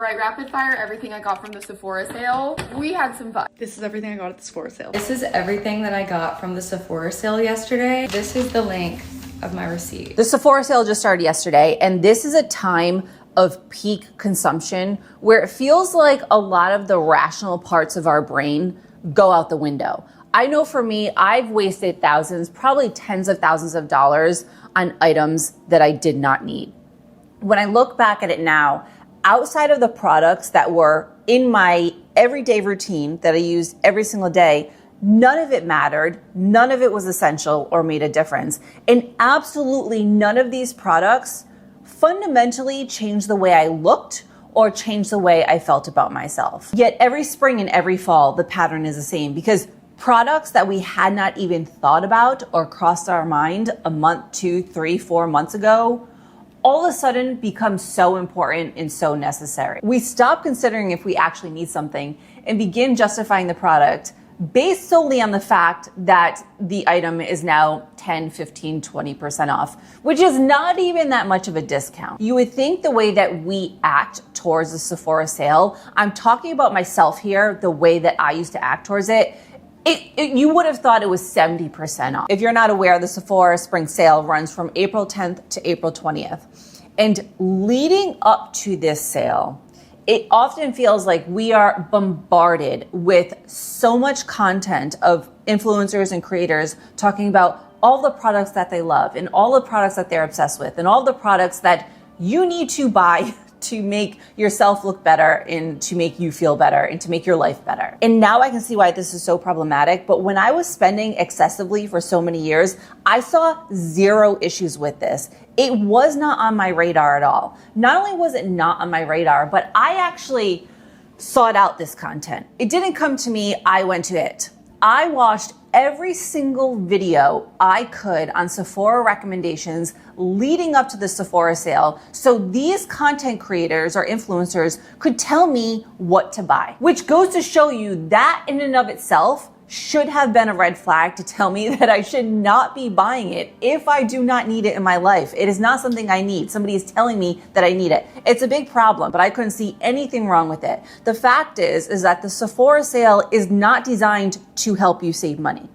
Right, rapid fire everything I got from the Sephora sale. We had some fun. This is everything I got at the Sephora sale. This is everything that I got from the Sephora sale yesterday. This is the link of my receipt. The Sephora sale just started yesterday, and this is a time of peak consumption where it feels like a lot of the rational parts of our brain go out the window. I know for me, I've wasted thousands, probably tens of thousands of dollars on items that I did not need. When I look back at it now, outside of the products that were in my everyday routine that I use every single day, none of it mattered, none of it was essential or made a difference. And absolutely none of these products fundamentally changed the way I looked or changed the way I felt about myself. Yet every spring and every fall, the pattern is the same because products that we had not even thought about or crossed our mind a month, 2, 3, 4 months ago, all of a sudden becomes so important and so necessary. We stop considering if we actually need something and begin justifying the product based solely on the fact that the item is now 10, 15, 20% off, which is not even that much of a discount. You would think the way that we act towards the Sephora sale, I'm talking about myself here, the way that I used to act towards it, you would have thought it was 70% off. If you're not aware, the Sephora spring sale runs from April 10th to April 20th. And leading up to this sale, it often feels like we are bombarded with so much content of influencers and creators talking about all the products that they love and all the products that they're obsessed with and all the products that you need to buy to make yourself look better and to make you feel better and to make your life better. And now I can see why this is so problematic. But when I was spending excessively for so many years, I saw zero issues with this. It was not on my radar at all. Not only was it not on my radar, but I actually sought out this content. It didn't come to me, I went to it. I watched every single video I could on Sephora recommendations leading up to the Sephora sale so these content creators or influencers could tell me what to buy, which goes to show you that in and of itself should have been a red flag to tell me that I should not be buying it if I do not need it in my life. It is not something I need. Somebody is telling me that I need it. It's a big problem, but I couldn't see anything wrong with it. The fact is that the Sephora sale is not designed to help you save money.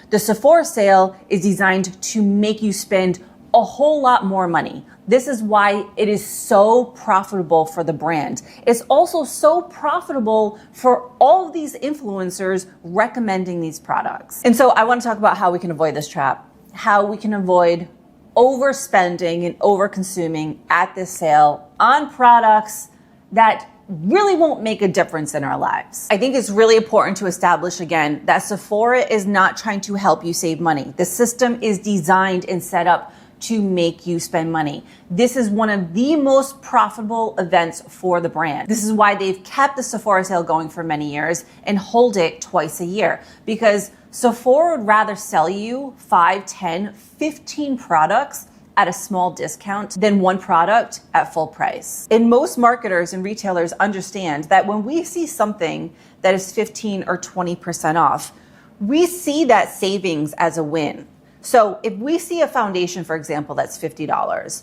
The Sephora sale is designed to make you spend a whole lot more money. This is why it is so profitable for the brand. It's also so profitable for all of these influencers recommending these products. And so I want to talk about how we can avoid this trap, how we can avoid overspending and overconsuming at this sale on products that really won't make a difference in our lives. I think it's really important to establish again that Sephora is not trying to help you save money. The system is designed and set up to make you spend money. This is one of the most profitable events for the brand. This is why they've kept the Sephora sale going for many years and hold it twice a year, because Sephora would rather sell you 5, 10, 15 products at a small discount than one product at full price. And most marketers and retailers understand that when we see something that is 15 or 20% off, we see that savings as a win. So if we see a foundation, for example, that's $50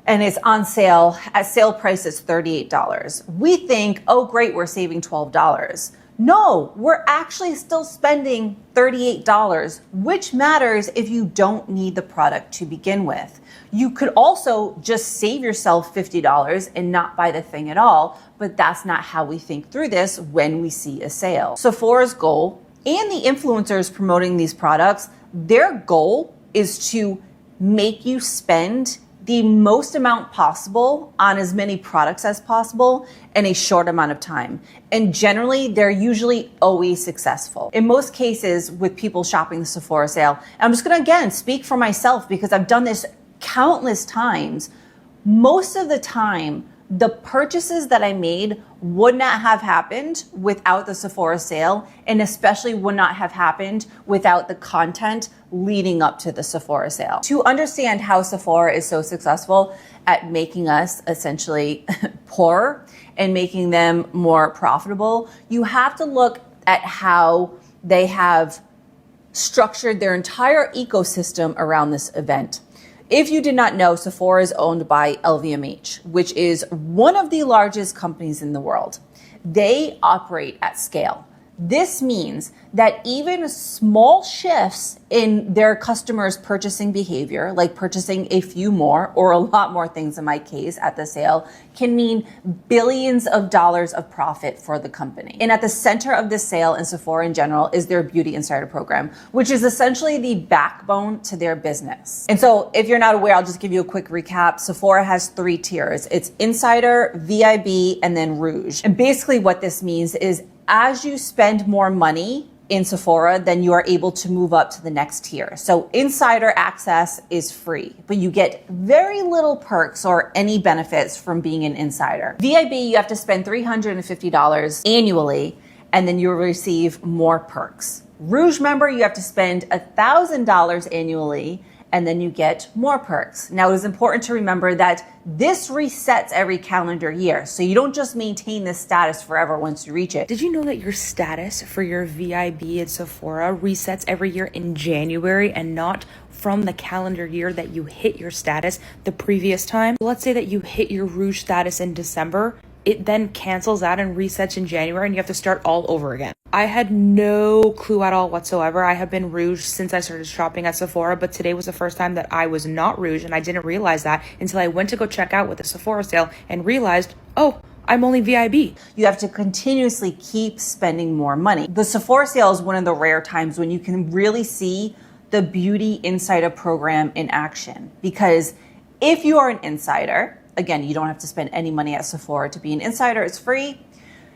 and it's on sale, at sale price is $38, we think, oh great, we're saving $12. No, we're actually still spending $38, which matters if you don't need the product to begin with. You could also just save yourself $50 and not buy the thing at all, but that's not how we think through this when we see a sale. Sephora's goal, and the influencers promoting these products, their goal is to make you spend the most amount possible on as many products as possible in a short amount of time. And generally, they're usually always successful. In most cases, with people shopping the Sephora sale, and I'm just gonna again speak for myself because I've done this countless times, most of the time, the purchases that I made would not have happened without the Sephora sale, and especially would not have happened without the content leading up to the Sephora sale. To understand how Sephora is so successful at making us essentially poorer and making them more profitable, you have to look at how they have structured their entire ecosystem around this event. If you did not know, Sephora is owned by LVMH, which is one of the largest companies in the world. They operate at scale. This means that even small shifts in their customers' purchasing behavior, like purchasing a few more or a lot more things in my case at the sale, can mean billions of dollars of profit for the company. And at the center of this sale and Sephora in general is their Beauty Insider program, which is essentially the backbone to their business. And so if you're not aware, I'll just give you a quick recap. Sephora has 3 tiers. It's Insider, VIB, and then Rouge. And basically what this means is as you spend more money in Sephora, then you are able to move up to the next tier. So Insider access is free, but you get very little perks or any benefits from being an insider. VIB, you have to spend $350 annually, and then you'll receive more perks. Rouge member, you have to spend $1,000 annually, and then you get more perks. Now, it is important to remember that this resets every calendar year. So you don't just maintain this status forever once you reach it. Did you know that your status for your VIB at Sephora resets every year in January and not from the calendar year that you hit your status the previous time? Let's say that you hit your Rouge status in December. It then cancels out and resets in January and you have to start all over again. I had no clue at all whatsoever. I have been Rouge since I started shopping at Sephora, but today was the first time that I was not Rouge, and I didn't realize that until I went to go check out with the Sephora sale and realized, oh, I'm only VIB. You have to continuously keep spending more money. The Sephora sale is one of the rare times when you can really see the Beauty Insider program in action, because if you are an insider, again, you don't have to spend any money at Sephora to be an insider. It's free.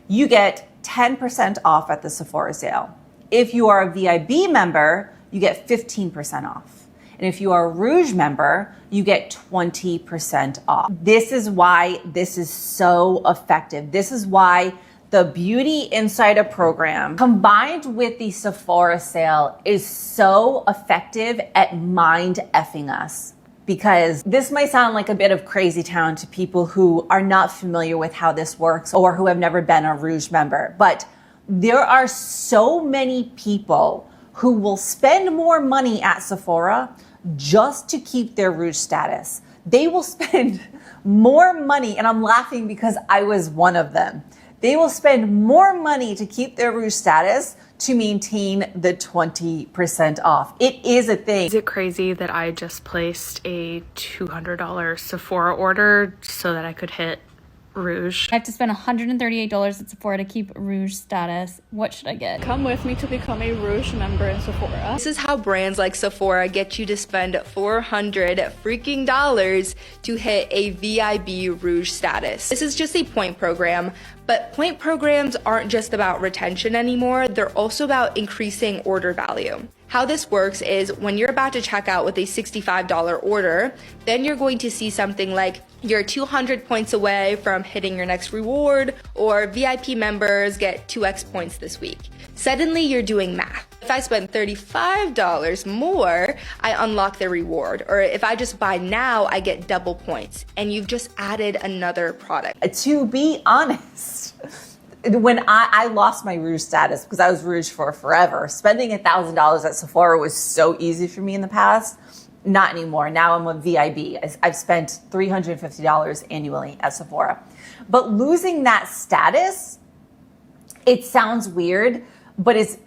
You get 10% off at the Sephora sale. If you are a VIB member, you get 15% off. And if you are a Rouge member, you get 20% off. This is why this is so effective. This is why the Beauty Insider program combined with the Sephora sale is so effective at mind effing us. Because this might sound like a bit of crazy town to people who are not familiar with how this works or who have never been a Rouge member. But there are so many people who will spend more money at Sephora just to keep their Rouge status. They will spend more money, and I'm laughing because I was one of them. They will spend more money to keep their Rouge status to maintain the 20% off. It is a thing. Is it crazy that I just placed a $200 Sephora order so that I could hit Rouge? I have to spend $138 at Sephora to keep Rouge status. What should I get? Come with me to become a Rouge member in Sephora. This is how brands like Sephora get you to spend $400 freaking dollars to hit a VIB Rouge status. This is just a point program, but point programs aren't just about retention anymore. They're also about increasing order value. How this works is when you're about to check out with a $65 order, then you're going to see something like you're 200 points away from hitting your next reward, or VIP members get 2x points this week. Suddenly you're doing math. If I spend $35 more, I unlock the reward. Or if I just buy now, I get double points. And you've just added another product. To be honest, when I lost my Rouge status because I was Rouge for forever, spending $1,000 at Sephora was so easy for me in the past. Not anymore. Now I'm a VIB. I've spent $350 annually at Sephora. But losing that status, it sounds weird, but it's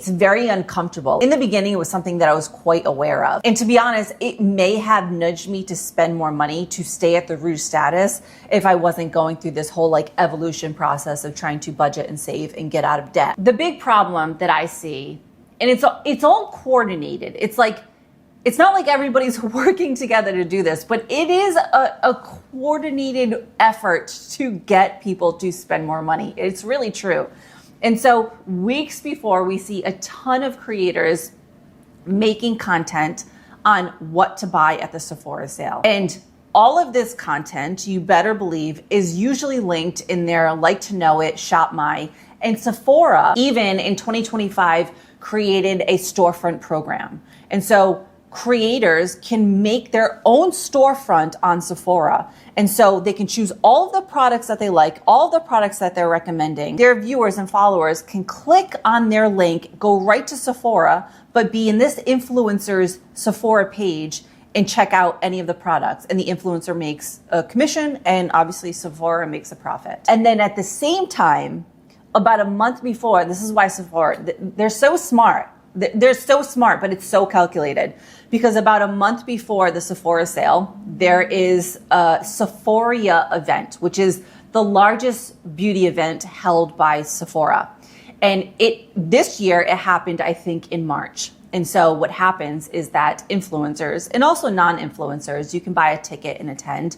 very uncomfortable. In the beginning, it was something that I was quite aware of. And to be honest, it may have nudged me to spend more money to stay at the Rouge status if I wasn't going through this whole evolution process of trying to budget and save and get out of debt. The big problem that I see, and it's all coordinated. It's not like everybody's working together to do this, but it is a coordinated effort to get people to spend more money. It's really true. And so weeks before, we see a ton of creators making content on what to buy at the Sephora sale. And all of this content, you better believe, is usually linked in their like to know it, shop my. And Sephora, even in 2025, created a storefront program. And so creators can make their own storefront on Sephora. And so they can choose all of the products that they like, all the products that they're recommending. Their viewers and followers can click on their link, go right to Sephora, but be in this influencer's Sephora page and check out any of the products, and the influencer makes a commission, and obviously Sephora makes a profit. And then at the same time, about a month before, this is why Sephora, they're so smart. They're so smart, but it's so calculated, because about a month before the Sephora sale, there is a Sephora event, which is the largest beauty event held by Sephora. And this year it happened, I think, in March. And so what happens is that influencers and also non-influencers, you can buy a ticket and attend,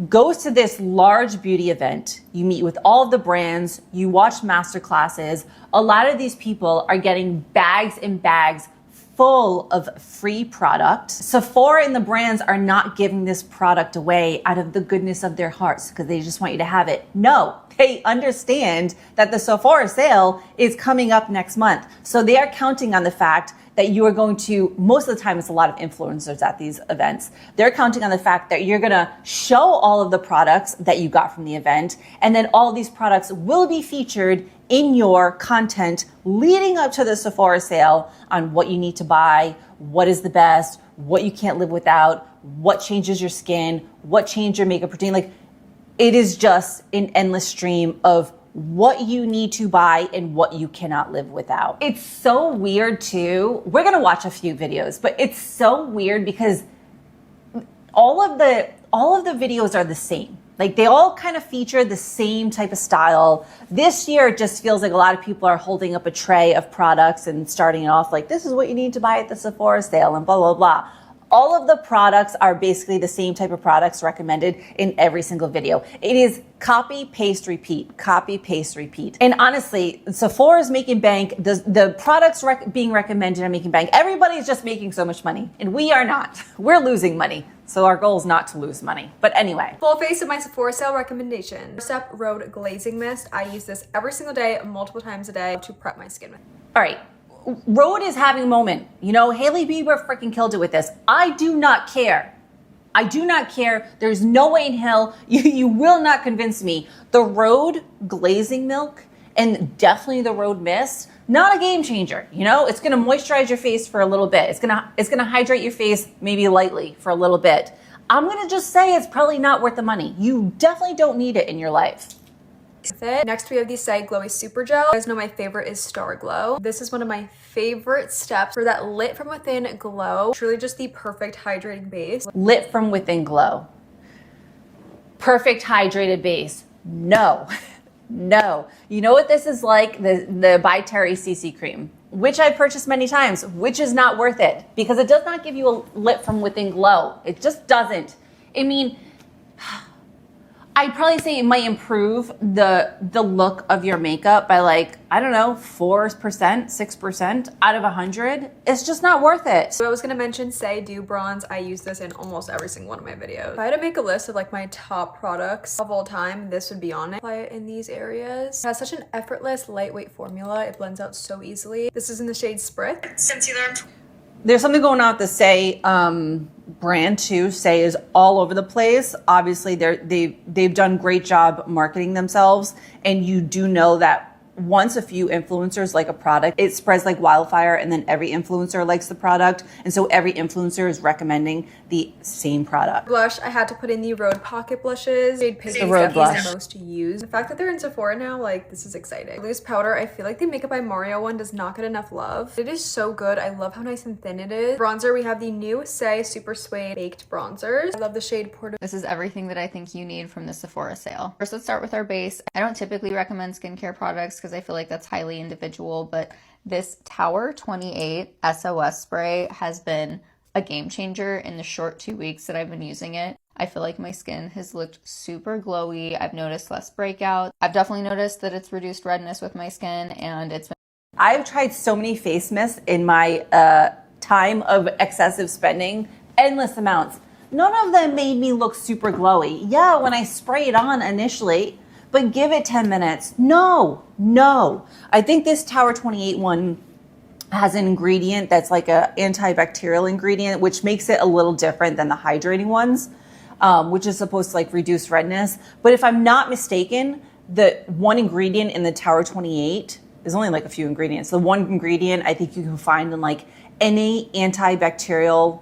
goes to this large beauty event. You meet with all of the brands, you watch master classes. A lot of these people are getting bags and bags full of free product. Sephora and the brands are not giving this product away out of the goodness of their hearts because they just want you to have it. No, they understand that the Sephora sale is coming up next month. So they are counting on the fact that you are going to, most of the time it's a lot of influencers at these events. They're counting on the fact that you're gonna show all of the products that you got from the event, and then all of these products will be featured in your content leading up to the Sephora sale on what you need to buy, what is the best, what you can't live without, what changes your skin, what changes your makeup routine. Like, it is just an endless stream of what you need to buy and what you cannot live without. It's so weird too. We're gonna watch a few videos, but it's so weird because all of the videos are the same. Like, they all kind of feature the same type of style. This year, it just feels like a lot of people are holding up a tray of products and starting it off like, this is what you need to buy at the Sephora sale and blah, blah, blah. All of the products are basically the same type of products recommended in every single video. It is copy, paste, repeat, copy, paste, repeat. And honestly, Sephora is making bank. The products being recommended are making bank. Everybody's just making so much money, and we are not. We're losing money. So our goal is not to lose money. But anyway. Full face of my Sephora sale recommendation. Step Road Glazing Mist. I use this every single day, multiple times a day to prep my skin with. All right. Rhode is having a moment. You know, Hailey Bieber freaking killed it with this. I do not care. I do not care. There's no way in hell you will not convince me. The Rhode glazing milk and definitely the Rhode mist, not a game changer. You know, it's going to moisturize your face for a little bit. It's going to hydrate your face maybe lightly for a little bit. I'm going to just say it's probably not worth the money. You definitely don't need it in your life. Next we have the Say Glowy Super Gel. You guys know my favorite is Star Glow. This is one of my favorite steps for that lit from within glow. Truly just the perfect hydrating base. Lit from within glow. Perfect hydrated base. No, no. You know what this is like? The By Terry CC cream, which I've purchased many times, which is not worth it because it does not give you a lit from within glow. It just doesn't. I mean, I'd probably say it might improve the look of your makeup by like, I don't know, 4%, 6% out of 100. It's just not worth it. So I was gonna mention Say Dew Bronze. I use this in almost every single one of my videos. If I had to make a list of like my top products of all time, this would be on it. Apply it in these areas. It has such an effortless, lightweight formula. It blends out so easily. This is in the shade Spritz. There's something going on with the Say brand too. Say is all over the place. Obviously, they've done a great job marketing themselves, and you do know that once a few influencers like a product, it spreads like wildfire, and then every influencer likes the product, and so every influencer is recommending the same product. Blush, I had to put in the Rhode Pocket Blushes. Shade Pink is Rhode definitely blush. the most used. The fact that they're in Sephora now, like, this is exciting. Loose powder, I feel like the Makeup by Mario one does not get enough love. It is so good. I love how nice and thin it is. Bronzer, we have the new Say Super Suede Baked Bronzers. I love the shade Porto. This is everything that I think you need from the Sephora sale. First, let's start with our base. I don't typically recommend skincare products because I feel like that's highly individual, but this Tower 28 SOS spray has been a game changer in the short 2 weeks that I've been using it. I feel like my skin has looked super glowy. I've noticed less breakout. I've definitely noticed that it's reduced redness with my skin, and it's been... I've tried so many face mists in my time of excessive spending, endless amounts. None of them made me look super glowy. Yeah, when I spray it on initially, but give it 10 minutes. No. I think this Tower 28 one has an ingredient that's like a antibacterial ingredient, which makes it a little different than the hydrating ones, which is supposed to like reduce redness. But if I'm not mistaken, the one ingredient in the Tower 28, there's only like a few ingredients. The one ingredient I think you can find in like any antibacterial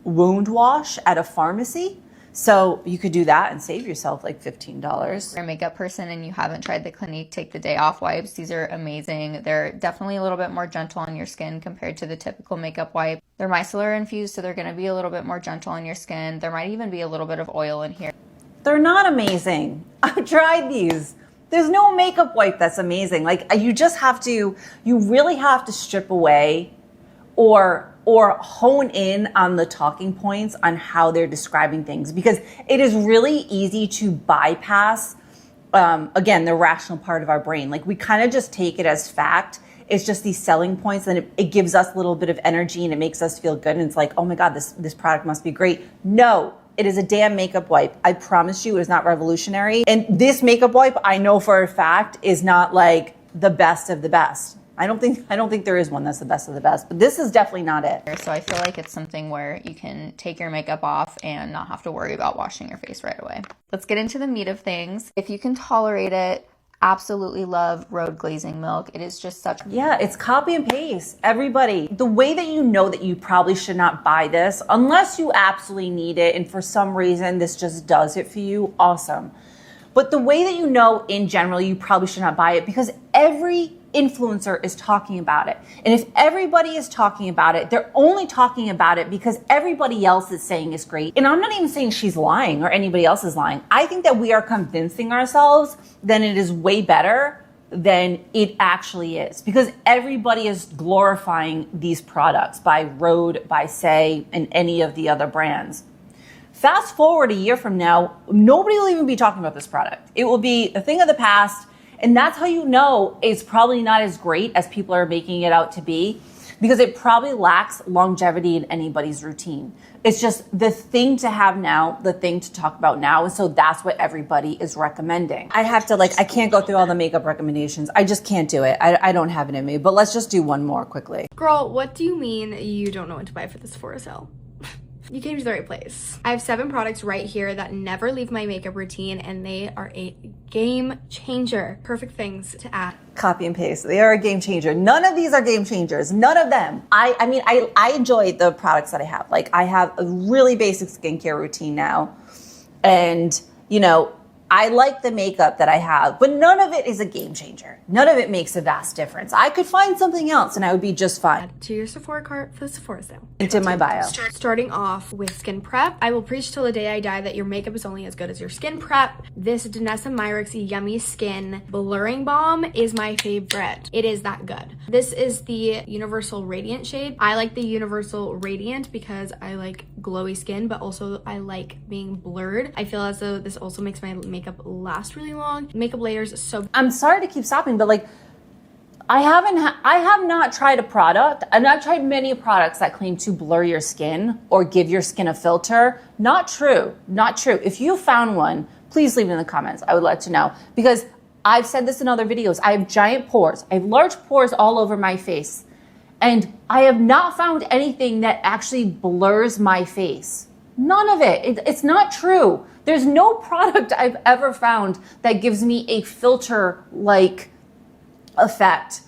wound wash at a pharmacy. So you could do that and save yourself like $15. If you're a makeup person and you haven't tried the Clinique Take the Day Off wipes, these are amazing. They're definitely a little bit more gentle on your skin compared to the typical makeup wipe. They're micellar infused, so they're going to be a little bit more gentle on your skin. There might even be a little bit of oil in here. They're not amazing. I've tried these. There's no makeup wipe that's amazing. Like you really have to strip away or hone in on the talking points on how they're describing things, because it is really easy to bypass, again, the rational part of our brain. Like we kind of just take it as fact. It's just these selling points, and it gives us a little bit of energy and it makes us feel good. And it's like, oh my God, this product must be great. No, it is a damn makeup wipe. I promise you it is not revolutionary. And this makeup wipe, I know for a fact, is not like the best of the best. I don't think there is one that's the best of the best, but this is definitely not it. So I feel like it's something where you can take your makeup off and not have to worry about washing your face right away. Let's get into the meat of things. If you can tolerate it, absolutely love Road Glazing Milk. It is just such... Yeah, it's copy and paste. Everybody, the way that you know that you probably should not buy this, unless you absolutely need it and for some reason this just does it for you, awesome. But the way that you know in general you probably should not buy it, because every influencer is talking about it. And if everybody is talking about it, they're only talking about it because everybody else is saying it's great. And I'm not even saying she's lying or anybody else is lying. I think that we are convincing ourselves that it is way better than it actually is, because everybody is glorifying these products by Rhode, by Say, and any of the other brands. Fast forward a year from now, nobody will even be talking about this product. It will be a thing of the past. And that's how you know it's probably not as great as people are making it out to be, because it probably lacks longevity in anybody's routine. It's just the thing to have now, the thing to talk about now. And so that's what everybody is recommending. I can't go through all the makeup recommendations. I just can't do it. I don't have it in me, but let's just do one more quickly. Girl, what do you mean you don't know what to buy for the Sephora sale? You came to the right place. I have 7 products right here that never leave my makeup routine, and they are a game changer. Perfect things to add. Copy and paste. They are a game changer. None of these are game changers. None of them. I enjoy the products that I have. Like I have a really basic skincare routine now. And, I like the makeup that I have, but none of it is a game changer. None of it makes a vast difference. I could find something else and I would be just fine. Add to your Sephora cart for the Sephora sale. It's in my bio. Starting off with skin prep. I will preach till the day I die that your makeup is only as good as your skin prep. This Danessa Myricks Yummy Skin Blurring Balm is my favorite. It is that good. This is the Universal Radiant shade. I like the Universal Radiant because I like glowy skin, but also I like being blurred. I feel as though this also makes my makeup last really long. Makeup layers so... I'm sorry to keep stopping, but I have not tried a product. I've not tried many products that claim to blur your skin or give your skin a filter. Not true. Not true. If you found one, please leave it in the comments. I would like to know, because I've said this in other videos. I have giant pores. I have large pores all over my face, and I have not found anything that actually blurs my face. None of it. It's not true. There's no product I've ever found that gives me a filter-like effect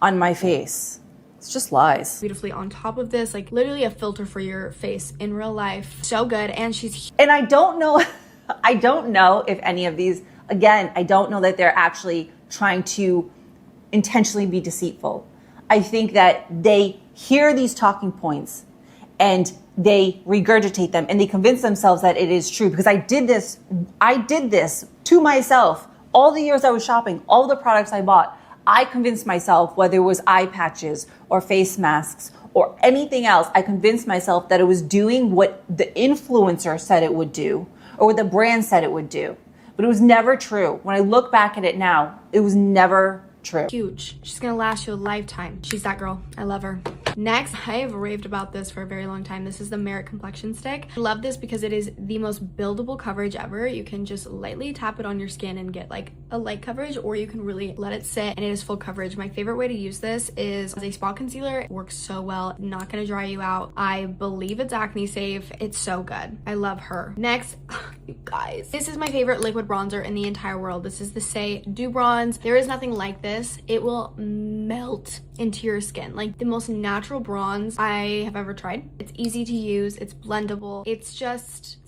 on my face. It's just lies. Beautifully on top of this, like literally a filter for your face in real life. So good. And and I don't know if any of these, again, I don't know that they're actually trying to intentionally be deceitful. I think that they hear these talking points and they regurgitate them and they convince themselves that it is true, because I did this to myself. All the years I was shopping, all the products I bought, I convinced myself, whether it was eye patches or face masks or anything else, I convinced myself that it was doing what the influencer said it would do or what the brand said it would do. But it was never true. When I look back at it now, it was never true. Huge. She's gonna last you a lifetime. She's that girl. I love her. Next, I have raved about this for a very long time. This is the Merit Complexion Stick. I love this because it is the most buildable coverage ever. You can just lightly tap it on your skin and get like a light coverage, or you can really let it sit and it is full coverage. My favorite way to use this is as a spot concealer. It works so well. Not gonna dry you out. I believe it's acne safe. It's so good. I love her. Next, you guys. This is my favorite liquid bronzer in the entire world. This is the Say Dew Bronze. There is nothing like this. It will melt into your skin. Like the most natural bronze I have ever tried. It's easy to use. It's blendable. It's just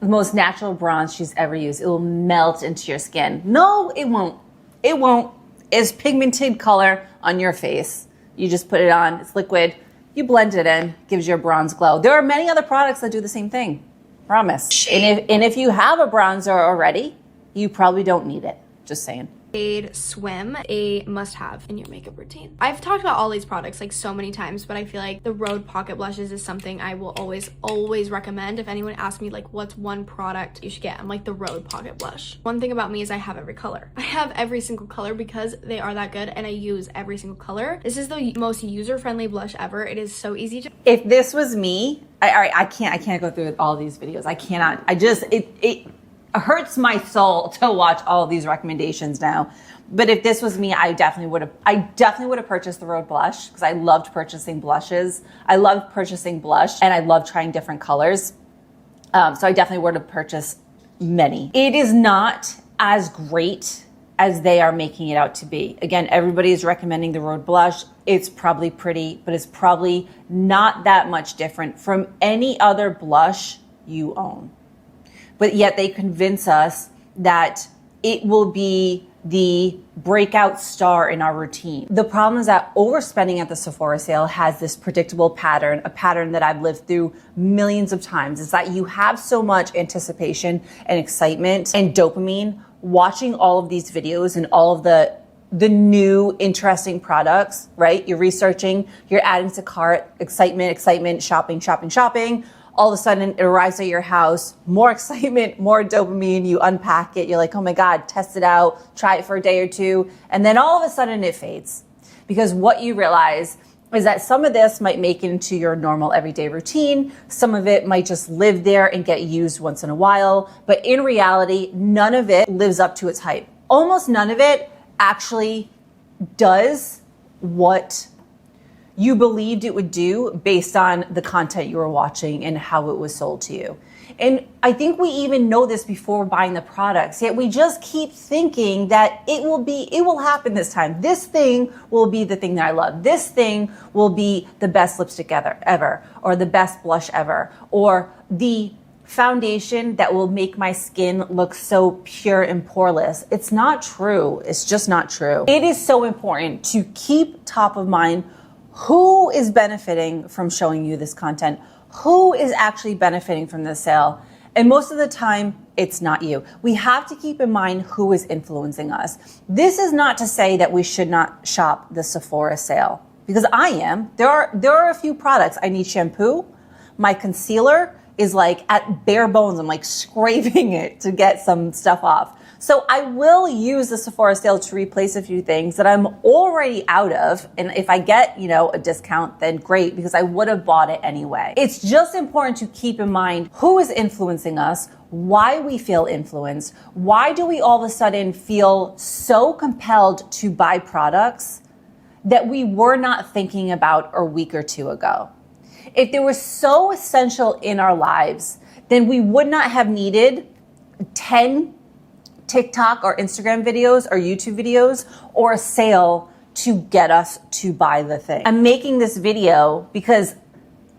the most natural bronze she's ever used. It will melt into your skin. No, it won't. It won't. It's pigmented color on your face. You just put it on. It's liquid. You blend it in. Gives you a bronze glow. There are many other products that do the same thing. Promise. And if you have a bronzer already, you probably don't need it. Just saying. Shade Swim, a must-have in your makeup routine. I've talked about all these products like so many times, but I feel like the Rhode Pocket Blushes is something I will always recommend. If anyone asks me like what's one product you should get, I'm like the Rhode Pocket Blush. One thing about me is I have every color. I have every single color because they are that good and I use every single color. This is the most user-friendly blush ever. It is so easy to... If this was me, I can't go through all these videos. I cannot. It hurts my soul to watch all of these recommendations now. But if this was me, I definitely would have purchased the Rhode blush because I loved purchasing blushes. I loved purchasing blush and I love trying different colors. So I definitely would have purchased many. It is not as great as they are making it out to be. Again, everybody is recommending the Rhode blush. It's probably pretty, but it's probably not that much different from any other blush you own. But yet they convince us that it will be the breakout star in our routine. The problem is that overspending at the Sephora sale has this predictable pattern, a pattern that I've lived through millions of times. Is that you have so much anticipation and excitement and dopamine watching all of these videos and all of the new interesting products, right? You're researching, you're adding to cart, excitement, shopping. All of a sudden it arrives at your house, more excitement, more dopamine, you unpack it, you're like, oh my God, test it out, try it for a day or two, and then all of a sudden it fades. Because what you realize is that some of this might make it into your normal everyday routine, some of it might just live there and get used once in a while, but in reality, none of it lives up to its hype. Almost none of it actually does what you believed it would do based on the content you were watching and how it was sold to you. And I think we even know this before buying the products, yet we just keep thinking that it will happen this time. This thing will be the thing that I love. This thing will be the best lipstick ever, or the best blush ever, or the foundation that will make my skin look so pure and poreless. It's not true. It's just not true. It is so important to keep top of mind who is benefiting from showing you this content, who is actually benefiting from this sale. And most of the time, it's not you. We have to keep in mind who is influencing us. This is not to say that we should not shop the Sephora sale, because I am. There are a few products. I need shampoo. My concealer is like at bare bones. I'm like scraping it to get some stuff off. So I will use the Sephora sale to replace a few things that I'm already out of. And if I get, a discount, then great, because I would have bought it anyway. It's just important to keep in mind who is influencing us, why we feel influenced. Why do we all of a sudden feel so compelled to buy products that we were not thinking about a week or two ago? If they were so essential in our lives, then we would not have needed 10 TikTok or Instagram videos or YouTube videos or a sale to get us to buy the thing. I'm making this video because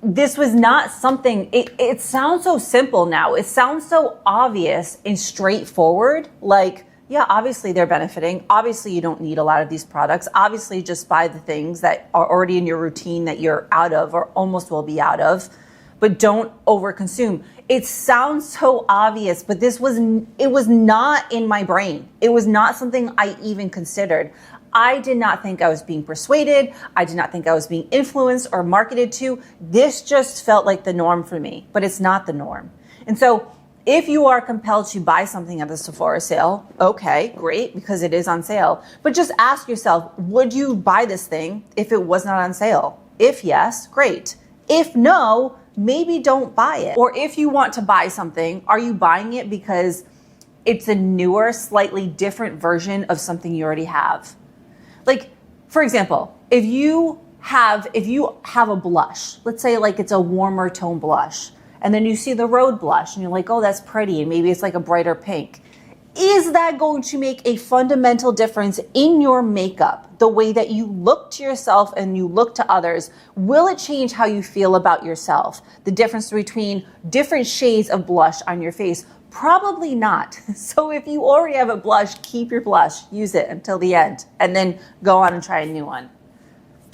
this was not something, it sounds so simple now. It sounds so obvious and straightforward. Like, yeah, obviously they're benefiting. Obviously you don't need a lot of these products. Obviously just buy the things that are already in your routine that you're out of or almost will be out of, but don't overconsume. It sounds so obvious, but it was not in my brain. It was not something I even considered. I did not think I was being persuaded. I did not think I was being influenced or marketed to. This just felt like the norm for me, but it's not the norm. And so if you are compelled to buy something at the Sephora sale, okay, great, because it is on sale. But just ask yourself, would you buy this thing if it was not on sale? If yes, great. If no, maybe don't buy it. Or if you want to buy something, are you buying it because it's a newer, slightly different version of something you already have? Like, for example, if you have a blush, let's say like it's a warmer tone blush, and then you see the Rhode blush and you're like, oh, that's pretty, and maybe it's like a brighter pink. Is that going to make a fundamental difference in your makeup, the way that you look to yourself and you look to others? Will it change how you feel about yourself? The difference between different shades of blush on your face? Probably not. So if you already have a blush, keep your blush, use it until the end, and then go on and try a new one.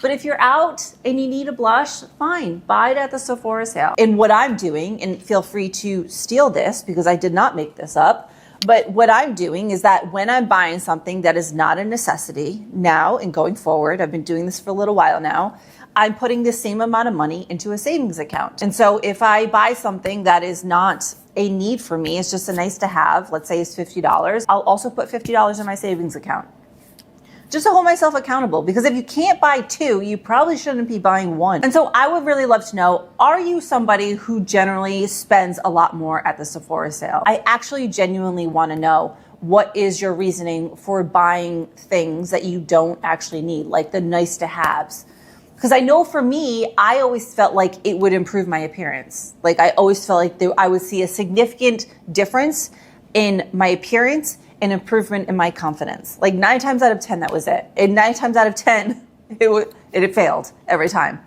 But if you're out and you need a blush, fine, buy it at the Sephora sale. And what I'm doing, and feel free to steal this because I did not make this up, but what I'm doing is that when I'm buying something that is not a necessity now and going forward, I've been doing this for a little while now, I'm putting the same amount of money into a savings account. And so if I buy something that is not a need for me, it's just a nice to have, let's say it's $50, I'll also put $50 in my savings account. Just to hold myself accountable, because if you can't buy two, you probably shouldn't be buying one. And so I would really love to know, are you somebody who generally spends a lot more at the Sephora sale? I actually genuinely want to know, what is your reasoning for buying things that you don't actually need, like the nice to haves? Because I know for me, I always felt like it would improve my appearance. Like I always felt like I would see a significant difference in my appearance, an improvement in my confidence. Like 9 times out of 10, that was it. And 9 times out of 10, it failed every time.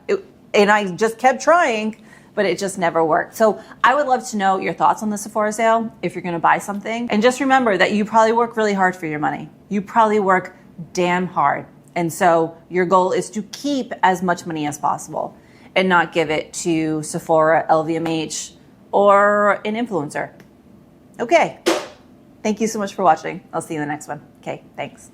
And I just kept trying, but it just never worked. So I would love to know your thoughts on the Sephora sale if you're gonna buy something. And just remember that you probably work really hard for your money. You probably work damn hard. And so your goal is to keep as much money as possible and not give it to Sephora, LVMH, or an influencer. Okay. Thank you so much for watching. I'll see you in the next one. Okay, thanks.